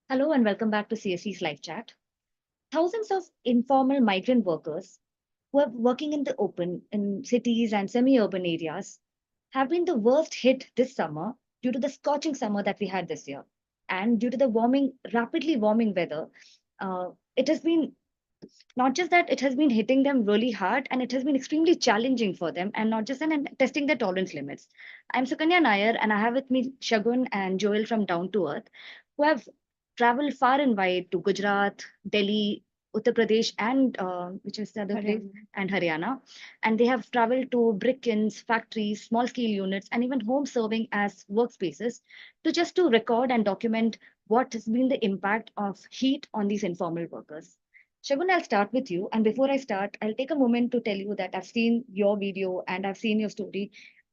Hello and welcome back to CSC's live chat. Thousands of informal migrant workers who are working in the open in cities and semi urban areas have been the worst hit this summer due to the scorching summer that we had this year. And due to the rapidly warming weather, it has been not just that it has been hitting them really hard and it has been extremely challenging for them and not just and testing their tolerance limits. I'm Sukanya Nair and I have with me Shagun and Joel from Down to Earth who have traveled far and wide to Gujarat, Delhi, Uttar Pradesh, and which is the other place, Haryana. and Haryana. And they have traveled to brick kilns, factories, small scale units, and even home serving as workspaces to just to record and document what has been the impact of heat on these informal workers. Shagun, I'll start with you. And before I start, I'll take a moment to tell you that I've seen your video and I've seen your story.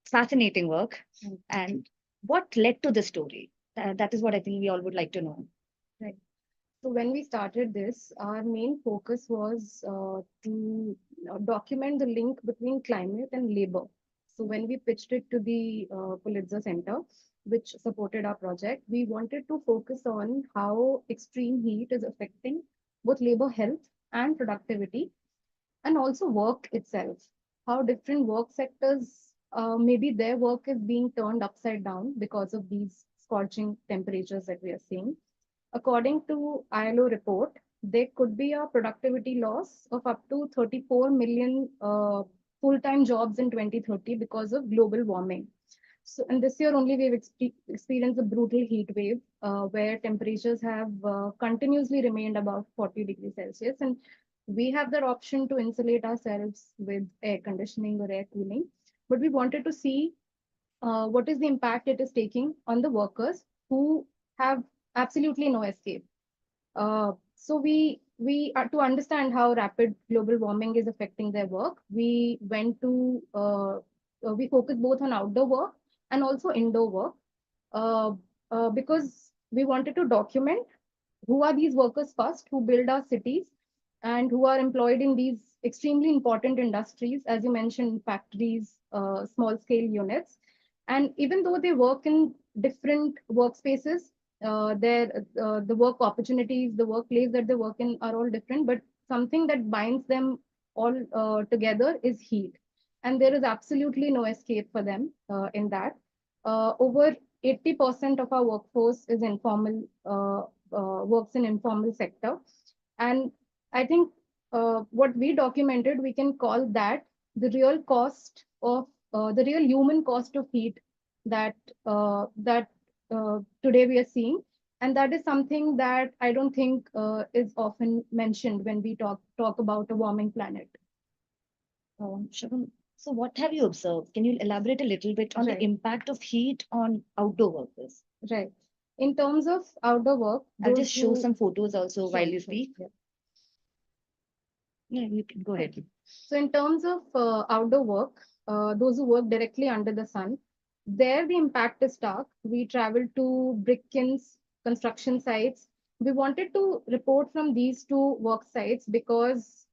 Fascinating work. And what led to the story? That is what I think we all would like to know. Right. So when we started this, our main focus was to document the link between climate and labor. So when we pitched it to the Pulitzer Center, which supported our project, we wanted to focus on how extreme heat is affecting both labor health and productivity, and also work itself. How different work sectors, maybe their work is being turned upside down because of these scorching temperatures that we are seeing. According to ILO report, there could be a productivity loss of up to 34 million full-time jobs in 2030 because of global warming. So, and this year only we've experienced a brutal heat wave where temperatures have continuously remained above 40 degrees Celsius. And we have that option to insulate ourselves with air conditioning or air cooling. But we wanted to see what is the impact it is taking on the workers who have absolutely no escape. So we to understand how rapid global warming is affecting their work, we went to we focused both on outdoor work and also indoor work uh, because we wanted to document who are these workers first who build our cities and who are employed in these extremely important industries, as you mentioned, factories, small scale units. And even though they work in different workspaces, the work opportunities, the workplace that they work in are all different, but something that binds them all together is heat. And there is absolutely no escape for them in that. Over 80% of our workforce is informal, works in informal sector. And I think what we documented, we can call that the real cost of the real human cost of heat that today we are seeing, and that is something that I don't think is often mentioned when we talk about a warming planet. Shagun, so what have you observed? Can you elaborate a little bit on the Right, impact of heat on outdoor workers? right. In terms of outdoor work, I'll those just show who some photos also while sure, you sure, speak. yeah. Yeah, you can go ahead. Okay. So in terms of outdoor work, those who work directly under the sun, there the impact is stark. We traveled to brick kilns, construction sites. We wanted to report from these two work sites because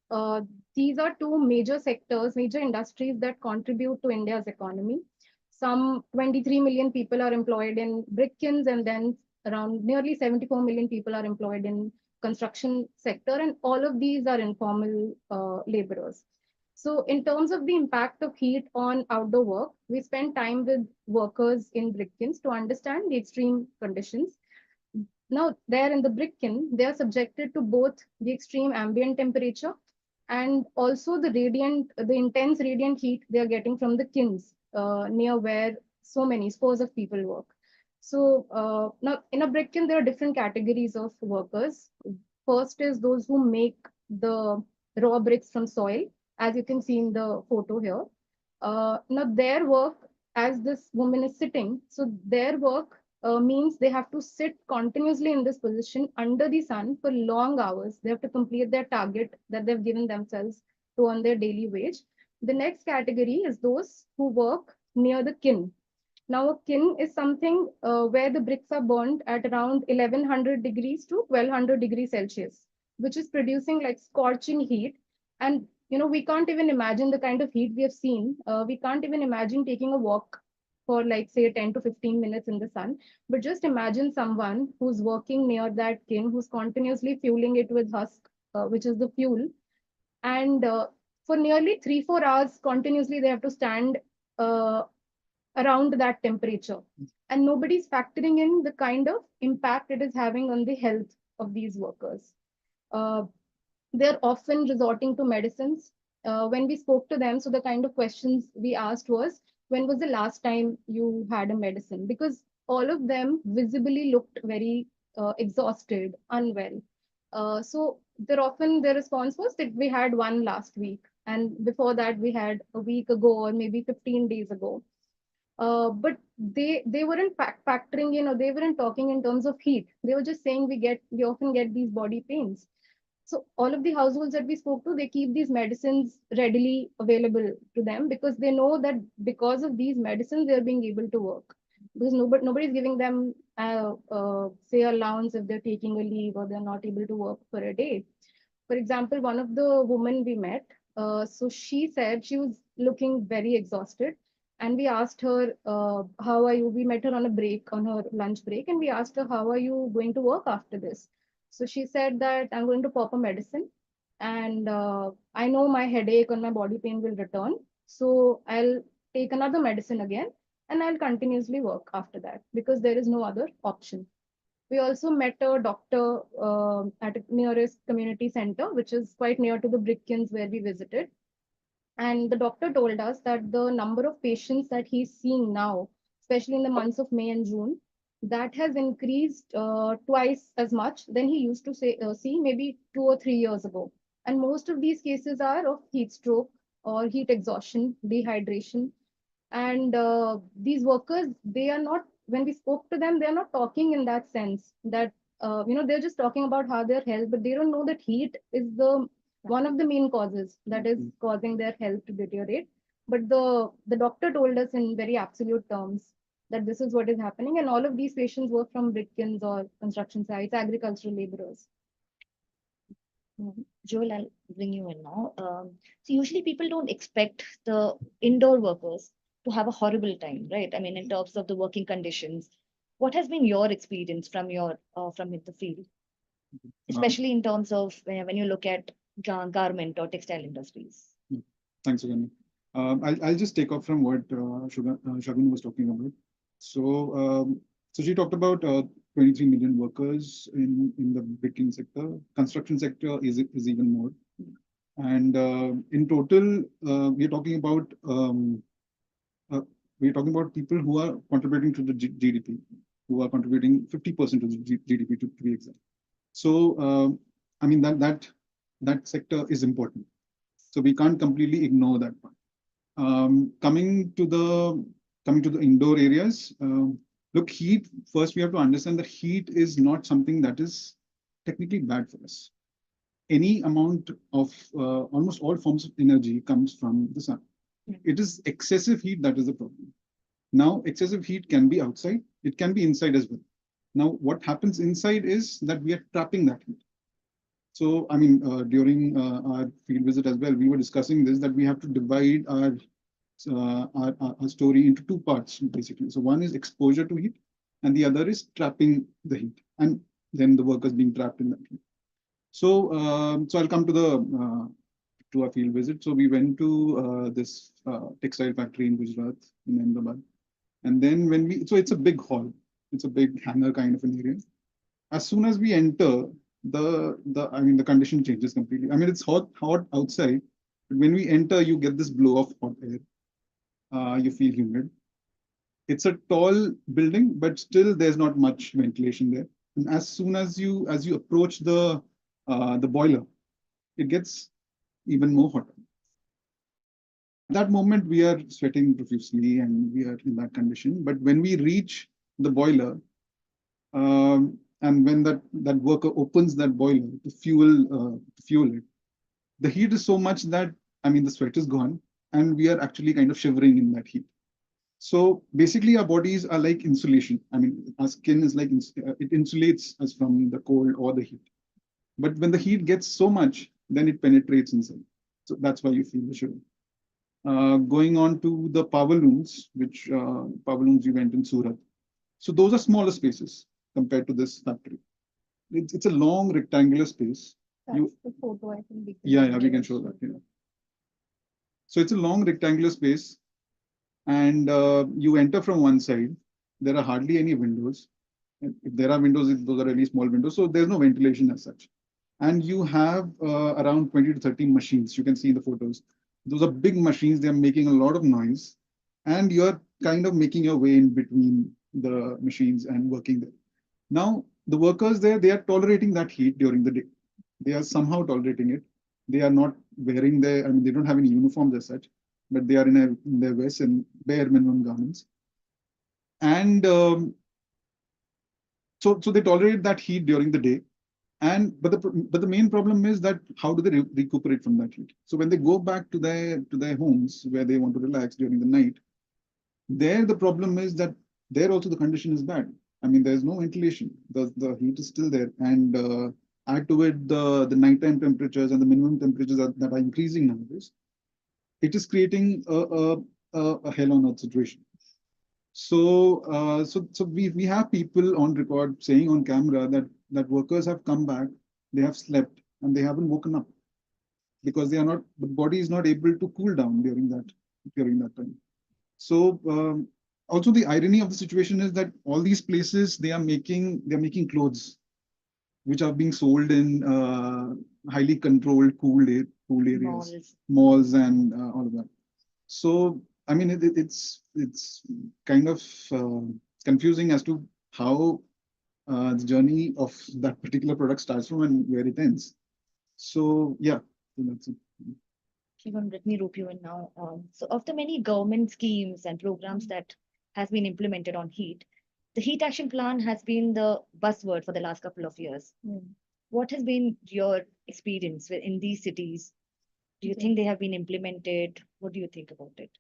these are two major sectors, major industries that contribute to India's economy. Some 23 million people are employed in brick kilns, and then around nearly 74 million people are employed in construction sector, and all of these are informal laborers. So in terms of the impact of heat on outdoor work, we spend time with workers in brick kilns to understand the extreme conditions. Now, there in the brick kiln, they are subjected to both the extreme ambient temperature and also the intense radiant heat they are getting from the kilns near where so many scores of people work. So now in a brick kiln, there are different categories of workers. First is those who make the raw bricks from soil, as you can see in the photo here. Now their work, as this woman is sitting, so their work means they have to sit continuously in this position under the sun for long hours. They have to complete their target that they've given themselves to earn their daily wage. The next category is those who work near the kiln. Now, a kiln is something where the bricks are burned at around 1100 degrees to 1200 degrees Celsius, which is producing like scorching heat. And we can't even imagine the kind of heat we have seen. We can't even imagine taking a walk for like say 10 to 15 minutes in the sun. But just imagine someone who's working near that kiln, who's continuously fueling it with husk, which is the fuel, and for nearly 3 4 hours continuously they have to stand uh, around that temperature, and nobody's factoring in the kind of impact it is having on the health of these workers. uh, they're often resorting to medicines. When we spoke to them, so the kind of questions we asked was, when was the last time you had a medicine? Because all of them visibly looked very exhausted, unwell. So they're often, their response was that we had one last week, and before that we had a week ago or maybe 15 days ago. But they weren't factoring in, or they weren't talking in terms of heat. They were just saying we often get these body pains. So all of the households that we spoke to, they keep these medicines readily available to them because they know that because of these medicines, they're being able to work. Because nobody's giving them, say, allowance if they're taking a leave or they're not able to work for a day. For example, one of the women we met, so she said she was looking very exhausted. And we asked her, how are you? We met her on a break, on her lunch break, and we asked her, how are you going to work after this? So she said that I'm going to pop a medicine, and I know my headache and my body pain will return. So I'll take another medicine again, and I'll continuously work after that because there is no other option. We also met a doctor at a nearest community center, which is quite near to the brick kilns where we visited. And the doctor told us that the number of patients that he's seeing now, especially in the months of May and June, that has increased twice as much than he used to see maybe 2 or 3 years ago. And most of these cases are of heat stroke or heat exhaustion, dehydration. And these workers, they are not, when we spoke to them, they're not talking in that sense that, they're just talking about how their health, but they don't know that heat is the one of the main causes that is causing their health to deteriorate. But the doctor told us in very absolute terms that this is what is happening, and all of these patients work from brick kilns or construction sites, agricultural laborers. Joel, I'll bring you in now. So usually people don't expect the indoor workers to have a horrible time, right? I mean, in terms of the working conditions, what has been your experience from your from the field, especially in terms of when you look at garment or textile industries? Thanks, Sugani. I'll just take off from what Shagun was talking about. So, so she talked about 23 million workers in the baking sector. Construction sector is even more. And in total, we're talking about people who are contributing to the GDP, who are contributing 50% of the GDP to be exact. So, I mean that sector is important. So we can't completely ignore that part. Coming to the indoor areas, look, heat. First, we have to understand that heat is not something that is technically bad for us. Any amount of almost all forms of energy comes from the sun. It is excessive heat that is the problem. Now, excessive heat can be outside. It can be inside as well. Now, what happens inside is that we are trapping that heat. So, I mean, during our field visit as well, we were discussing this, that we have to divide our story into two parts, basically. So one is exposure to heat, and the other is trapping the heat, and then the workers being trapped in that heat. So, so I'll come to our field visit. So we went to this textile factory in Gujarat, in Ahmedabad. And then so it's a big hall. It's a big hangar kind of an area. As soon as we enter, the condition changes completely. I mean, it's hot outside, but when we enter, you get this blow of hot air. You feel humid. It's a tall building, but still there's not much ventilation there. And as soon as you approach the boiler, it gets even more hotter. At that moment, we are sweating profusely and we are in that condition. But when we reach the boiler, and when that worker opens that boiler to fuel it, the heat is so much that, I mean, the sweat is gone and we are actually kind of shivering in that heat. So basically our bodies are like insulation. I mean, our skin is like, it insulates us from the cold or the heat. But when the heat gets so much, then it penetrates inside. So that's why you feel the shiver. Going on to the power looms, which power looms we went in Surat. So those are smaller spaces compared to this factory. It's a long rectangular space. That's the photo I think we can Yeah, we can show that. Yeah. So it's a long rectangular space, and you enter from one side. There are hardly any windows. And if there are windows, those are really small windows, so there's no ventilation as such. And you have around 20 to 30 machines. You can see in the photos. Those are big machines. They're making a lot of noise, and you're kind of making your way in between the machines and working there. Now, the workers there, they are tolerating that heat during the day. They are somehow tolerating it. They are not wearing their, I mean, they don't have any uniforms as such, but they are in their vests and bare minimum garments. And so they tolerate that heat during the day. And but the main problem is that how do they recuperate from that heat? So when they go back to their homes where they want to relax during the night, there the problem is that there also the condition is bad. I mean, there's no ventilation. The heat is still there, and add to it the nighttime temperatures and the minimum temperatures that are increasing nowadays. It is creating a hell on earth situation. So we have people on record saying on camera that workers have come back, they have slept, and they haven't woken up because the body is not able to cool down during that time. So also the irony of the situation is that all these places they're making clothes which are being sold in highly controlled cool areas, malls and all of that. So I mean it's kind of confusing as to how the journey of that particular product starts from and where it ends. So yeah, that's it. Shivam, let me rope you in now. So, of the many government schemes and programs that has been implemented on heat, the heat action plan has been the buzzword for the last couple of years. What has been your experience in these cities? Do you think they have been implemented? What do you think about it?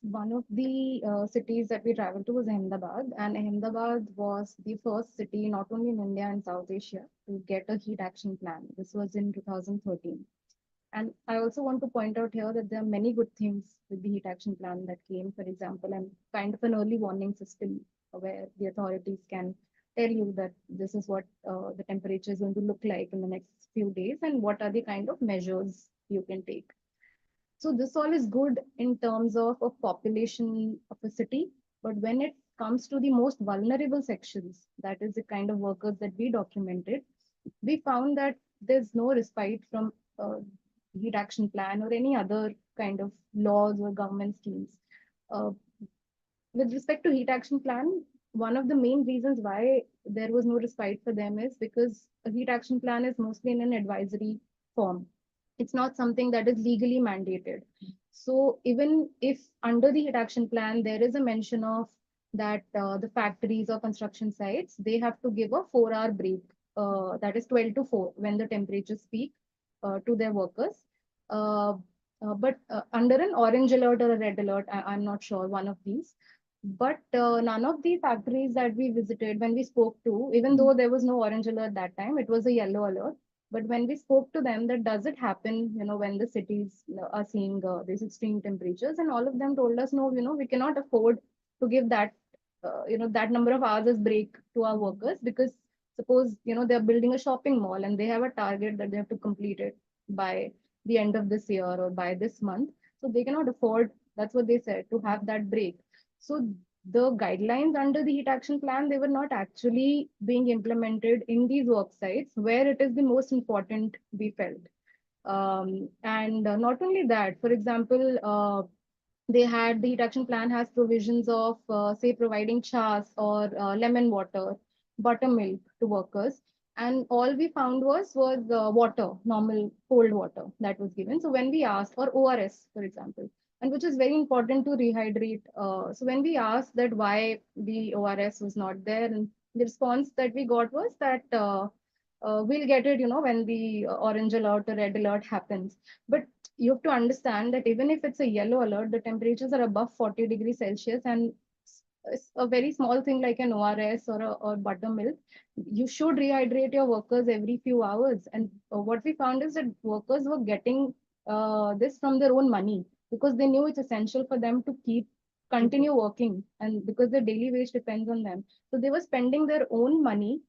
One of the cities that we traveled to was Ahmedabad, and Ahmedabad was the first city, not only in India and South Asia, to get a heat action plan. This was in 2013. And I also want to point out here that there are many good things with the heat action plan that came, for example, and kind of an early warning system where the authorities can tell you that this is what the temperature is going to look like in the next few days and what are the kind of measures you can take. So this all is good in terms of a population of a city, but when it comes to the most vulnerable sections, that is the kind of workers that we documented, we found that there's no respite from heat action plan or any other kind of laws or government schemes. Uh, with respect to heat action plan, one of the main reasons why there was no respite for them is because a heat action plan is mostly in an advisory form. It's not something that is legally mandated. So even if under the heat action plan, there is a mention of that the factories or construction sites, they have to give a 4 hour break, that is 12 to 4 when the temperatures peak to their workers. But under an orange alert or a red alert, I'm not sure, one of these. But none of the factories that we visited, when we spoke to, even though there was no orange alert that time, it was a yellow alert. But when we spoke to them, that does it happen, when the cities are seeing these extreme temperatures, and all of them told us, no, we cannot afford to give that, that number of hours as break to our workers because suppose, they're building a shopping mall and they have a target that they have to complete it by the end of this year or by this month. So they cannot afford, that's what they said, to have that break. So the guidelines under the heat action plan, they were not actually being implemented in these work sites where it is the most important, we felt. And not only that, for example, they had the heat action plan has provisions of, say, providing chas or lemon water, buttermilk to workers. And all we found was water, normal cold water that was given. So when we asked, or ORS, for example, and which is very important to rehydrate. So when we asked that why the ORS was not there, and the response that we got was that we'll get it, when the orange alert or red alert happens. But you have to understand that even if it's a yellow alert, the temperatures are above 40 degrees Celsius, and it's a very small thing like an ORS or buttermilk. You should rehydrate your workers every few hours. And what we found is that workers were getting this from their own money. because they knew it's essential for them to continue working, and because their daily wage depends on them. So they were spending their own money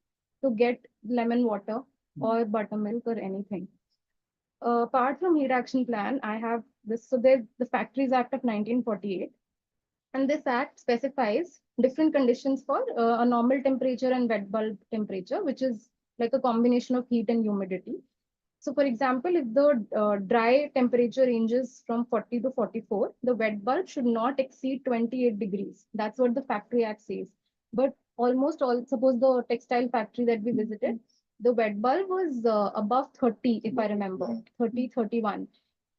to get lemon water or buttermilk or anything. Apart from heat action plan, I have this. So there's the Factories Act of 1948, and this act specifies different conditions for a normal temperature and wet bulb temperature, which is like a combination of heat and humidity. So, for example, if the dry temperature ranges from 40 to 44, the wet bulb should not exceed 28 degrees. That's what the Factory Act says. But almost all, suppose the textile factory that we visited, the wet bulb was above 30, if I remember, 30, 31.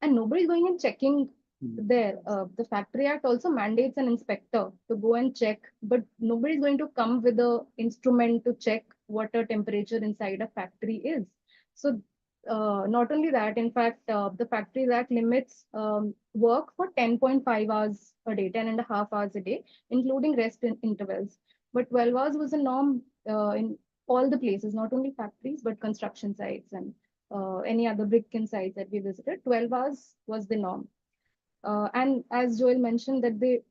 And nobody's going and checking there. The Factory Act also mandates an inspector to go and check, but nobody's going to come with a instrument to check what a temperature inside a factory is. So not only that, in fact, the Factories Act limits work for 10.5 hours a day, 10 and a half hours a day, including rest intervals. But 12 hours was a norm in all the places, not only factories, but construction sites and any other brick kiln sites that we visited. 12 hours was the norm. And as Joel mentioned, that they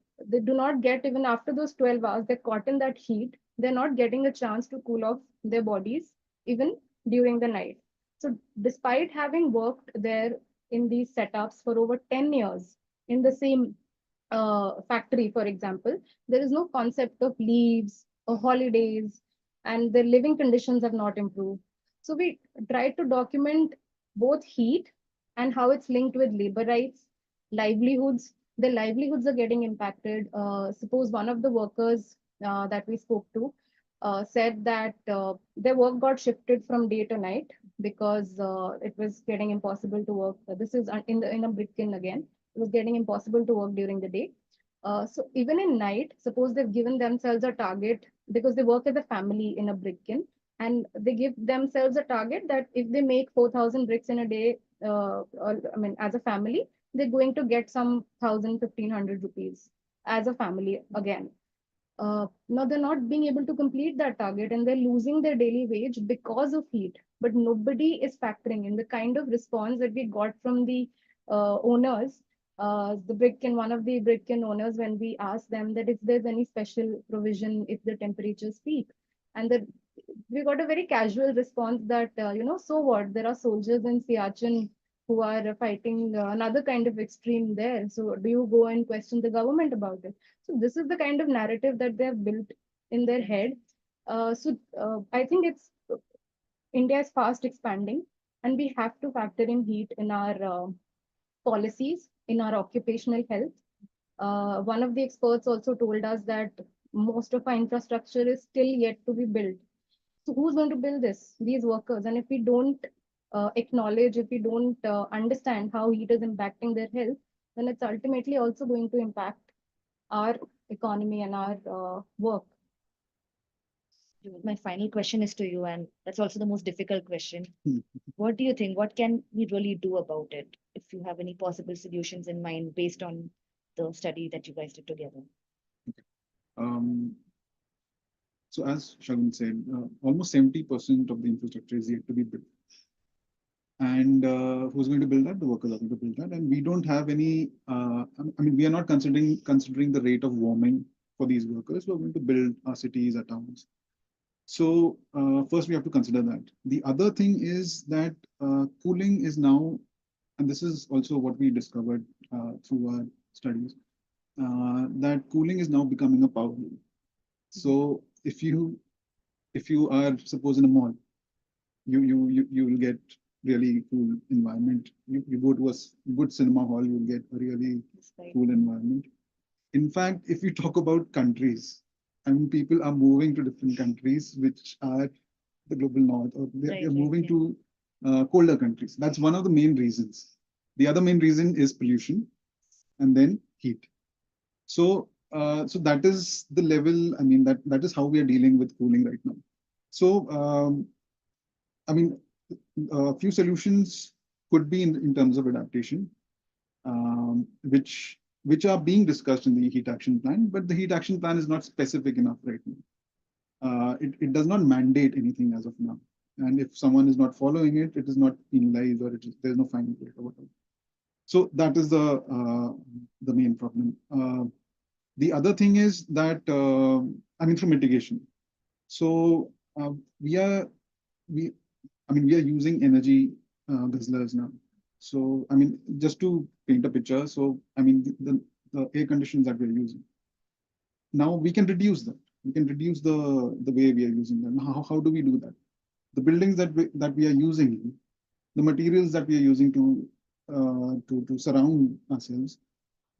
do not get, even after those 12 hours, they're caught in that heat. They're not getting a chance to cool off their bodies, even during the night. So despite having worked there in these setups for over 10 years in the same factory, for example, there is no concept of leaves or holidays, and their living conditions have not improved. So we tried to document both heat and how it's linked with labor rights, livelihoods. The livelihoods are getting impacted. Suppose one of the workers that we spoke to said that their work got shifted from day to night because it was getting impossible to work. This is in a brick kiln again. It was getting impossible to work during the day. So even in night, suppose they've given themselves a target because they work as a family in a brick kiln, and they give themselves a target that if they make 4,000 bricks in a day, or, I mean, as a family, they're going to get some 1,000, 1,500 rupees as a family again. Now they're not being able to complete that target, and they're losing their daily wage because of heat. But nobody is factoring in the kind of response that we got from the owners, one of the brick kiln owners, when we asked them that if there's any special provision if the temperatures peak, and that we got a very casual response that so what, there are soldiers in Siachen who are fighting another kind of extreme there. So do you go and question the government about it? So this is the kind of narrative that they have built in their head. I think India is fast expanding, and we have to factor in heat in our policies, in our occupational health. One of the experts also told us that most of our infrastructure is still yet to be built. So who's going to build this? These workers. And if we don't acknowledge, if we don't understand how heat is impacting their health, then it's ultimately also going to impact our economy and our work. My final question is to you, and that's also the most difficult question. Hmm. What do you think? What can we really do about it? If you have any possible solutions in mind based on the study that you guys did together. Um, so as Shagun said, almost 70% of the infrastructure is yet to be built. And who's going to build that? The workers are going to build that. And we don't have any, I mean, we are not considering the rate of warming for these workers who are going to build our cities, our towns. So first we have to consider that. The other thing is that cooling is now, and this is also what we discovered through our studies, that cooling is now becoming a power move. So if you are, suppose, in a mall, you will get really cool environment. You go to a good cinema hall, you will get a really cool environment. In fact, if we talk about countries, I mean, people are moving to different countries which are the global north, or they're moving to colder countries. That's one of the main reasons. The other main reason is pollution, and then heat. So, so that is the level. I mean, that is how we are dealing with cooling right now. So, I mean, a few solutions could be in terms of adaptation, which are being discussed in the heat action plan, but the heat action plan is not specific enough right now. It does not mandate anything as of now. And if someone is not following it, it is not penalized, or there's no fine rate or whatever. So that is the main problem. The other thing is that through mitigation. So we are we we are using energy guzzlers now. So just to paint a picture. So the air conditions that we're using now, we can reduce them. We can reduce the way we are using them. How do we do that? The buildings that we are using, the materials that we are using to surround ourselves,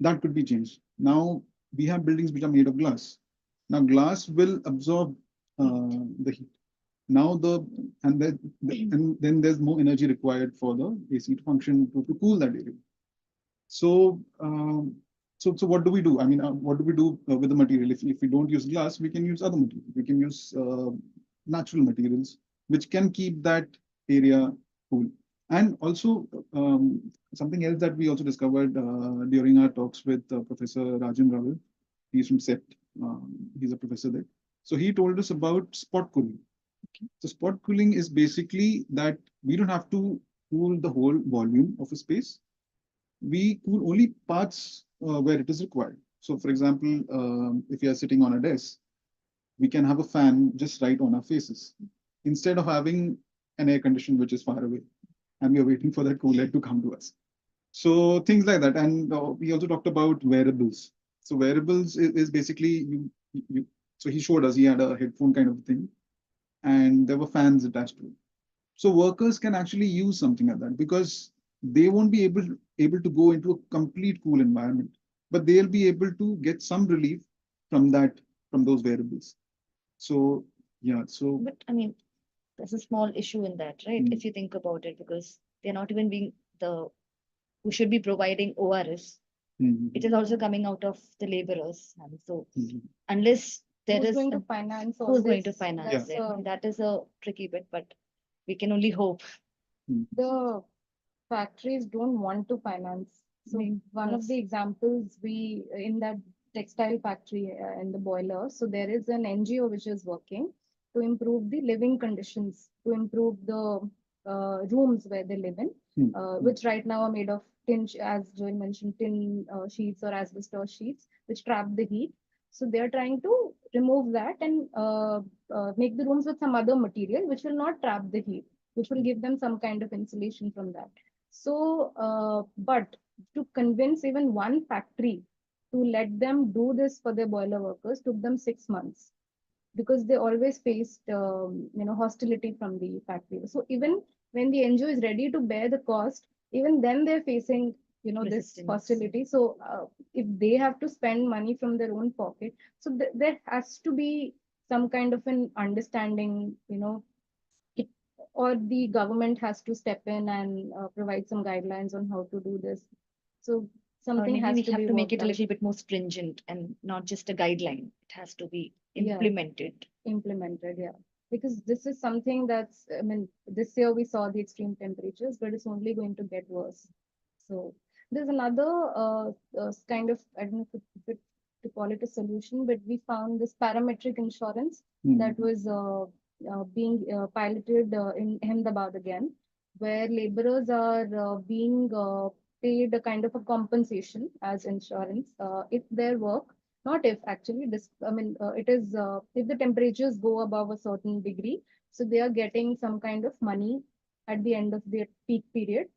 that could be changed. Now we have buildings which are made of glass. Now glass will absorb the heat. Now and then there's more energy required for the AC to function to cool that area. So what do we do? What do we do with the material? If we don't use glass, we can use other materials. We can use natural materials which can keep that area cool. And also something else that we also discovered during our talks with Professor Rajan Raval. He's from SET. He's a professor there. So he told us about spot cooling. So spot cooling is basically that we don't have to cool the whole volume of a space. We cool only parts where it is required. So for example, if you are sitting on a desk, we can have a fan just right on our faces instead of having an air condition which is far away and we are waiting for that cool air to come to us. So things like that. And we also talked about wearables. So wearables is basically so he showed us, he had a headphone kind of thing and there were fans attached to it. So workers can actually use something like that because they won't be able to go into a complete cool environment, but they'll be able to get some relief from those variables. So yeah, so But there's a small issue in that, right? If you think about it, because they're not even being the who should be providing ORS. It is also coming out of the laborers. And so unless there Who's is going to finance all who's going to this? finance That's it, that is a tricky bit, but we can only hope. the factories don't want to finance. So one of the examples in that textile factory in the boiler, so there is an NGO which is working to improve the living conditions, to improve the rooms where they live in, which right now are made of tin, as Joel mentioned, tin sheets or asbestos sheets, which trap the heat. So they are trying to remove that and make the rooms with some other material which will not trap the heat, which will give them some kind of insulation from that. So, but to convince even one factory to let them do this for their boiler workers took them 6 months because they always faced, hostility from the factory. So even when the NGO is ready to bear the cost, even then they're facing, this Resistance. hostility. So if they have to spend money from their own pocket, so there has to be some kind of an understanding, it, or the government has to step in and provide some guidelines on how to do this. So Or something maybe has we to have be to make it worked a out, little bit more stringent and not just a guideline. It has to be Yeah. implemented. implemented. Yeah, because this is something that's, this year we saw the extreme temperatures, but it's only going to get worse. So there's another kind of, I don't know to call it a solution, but we found this parametric insurance that was being piloted in Ahmedabad again, where laborers are being paid a kind of a compensation as insurance if their work, not if actually this, it is if the temperatures go above a certain degree, so they are getting some kind of money at the end of their peak period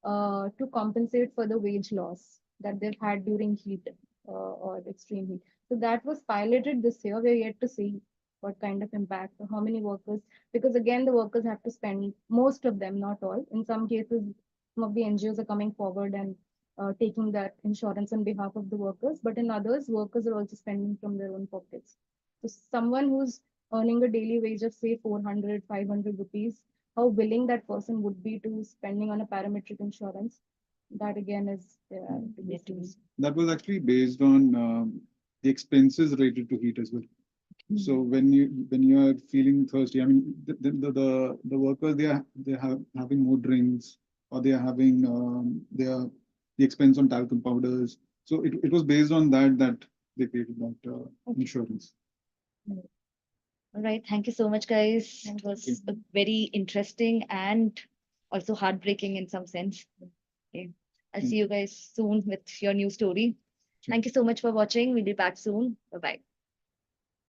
to compensate for the wage loss that they've had during heat or extreme heat. So that was piloted this year. We're yet to see what kind of impact, or how many workers, because again, the workers have to spend, most of them, not all. In some cases, some of the NGOs are coming forward and taking that insurance on behalf of the workers, but in others, workers are also spending from their own pockets. So someone who's earning a daily wage of say 400, 500 rupees, how willing that person would be to spending on a parametric insurance, that again is to be Yet to be seen. that was actually based on the expenses related to heat as well. So when you are feeling thirsty, the workers, they are having more drinks, or they are having the expense on talcum powders. So it was based on that they paid that insurance. All right. Thank you so much, guys. Thank It was a very interesting and also heartbreaking in some sense. Okay. I'll Thank see you guys soon with your new story. Sure. Thank you so much for watching. We'll be back soon. Bye bye.